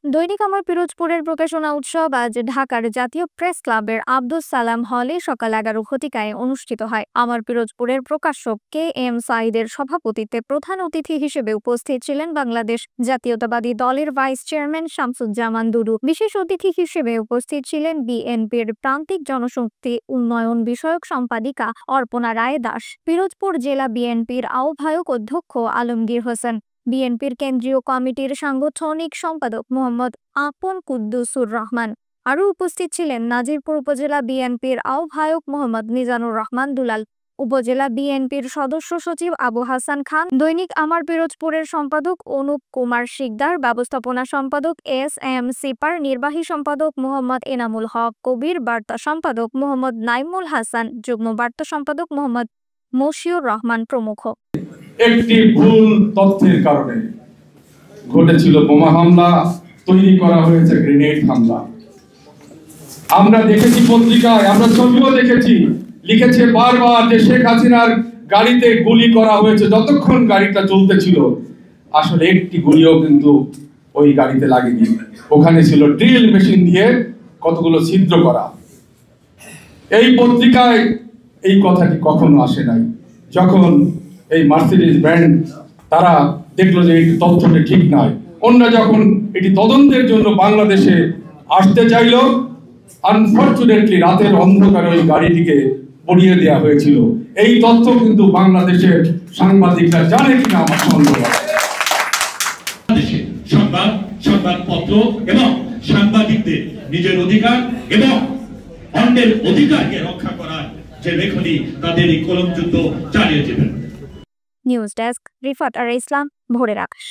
দৈনিক আমার পিরোজপুরের প্রকাশনা উৎসব আজ ঢাকার জাতীয় প্রেস ক্লাবের আব্দুস সালাম হলে সকাল 11 ঘটিকায় অনুষ্ঠিত হয়। আমার পিরোজপুরের প্রকাশক কে এম সাইদের সভাপতিত্বে প্রধান অতিথি হিসেবে উপস্থিত ছিলেন বাংলাদেশ জাতীয়তাবাদী দলের ভাইস চেয়ারম্যান শামসুজ্জামান দুদু। বিশেষ অতিথি হিসেবে উপস্থিত ছিলেন বিএনপির প্রান্তিক জনশক্তি উন্নয়ন বিষয়ক সম্পাদিকা অর্পণা রায় দাস, পিরোজপুর জেলা বিএনপির আহ্বায়ক অধ্যক্ষ আলমগীর হোসেন, বিএনপির কেন্দ্রীয় কমিটির সাংগঠনিক সম্পাদক মোহাম্মদ আপন কুদ্দুসুর রহমান। আরও উপস্থিত ছিলেন নাজিরপুর উপজেলা বিএনপির আহ্বায়ক মোহাম্মদ মিজানুর রহমান দুলাল, উপজেলা বিএনপির সদস্য সচিব আবু হাসান খান, দৈনিক আমার পিরোজপুরের সম্পাদক অনুপ কুমার শিকদার, ব্যবস্থাপনা সম্পাদক এস এম সিপার, নির্বাহী সম্পাদক মোহাম্মদ এনামুল হক কবির, বার্তা সম্পাদক মোহাম্মদ নাইমুল হাসান, যুগ্ম বার্তা সম্পাদক মোহাম্মদ মশিউর রহমান প্রমুখ। একটি ভুল তথ্যের কারণে ঘটেছিল বোমা হামলা, তৈরি করা হয়েছে গ্রেনেড হামলা। আমরা দেখেছি পত্রিকায়, আমরা ছবিও দেখেছি, লিখেছে বারবার যে শেখ হাসিনার গাড়িতে গুলি করা হয়েছে যতক্ষণ গাড়িটা চলতেছিল। আসলে একটি গুলিও কিন্তু ওই গাড়িতে লাগেনি। ওখানে ছিল ড্রিল মেশিন দিয়ে কতগুলো ছিদ্র করা। এই পত্রিকায় এই কথাটি কখনো আসে নাই। যখন এই মার্সিডিজ ব্র্যান্ড তারা দেখলো যে এই তথ্যটি ঠিক নয়, অন্যরা যখন এটি তদন্তের জন্য বাংলাদেশে আসতে চাইল, আনফরচুনেটলি রাতের অন্ধকারে ওই গাড়িটিকে পড়িয়ে দেওয়া হয়েছিল। এই তথ্য কিন্তু বাংলাদেশের সাংবাদিকরা জানে কিনা আমার সন্দেহ। সংবাদপত্র এবং সাংবাদিকদের নিজের অধিকার এবং অন্যের অধিকারকে রক্ষা করার যে লেখনী তাদের এই কলম যুদ্ধ চালিয়ে যাবেন। নিউজ ডেস্ক, রিফাত আর ইসলাম, ভোরের আকাশ।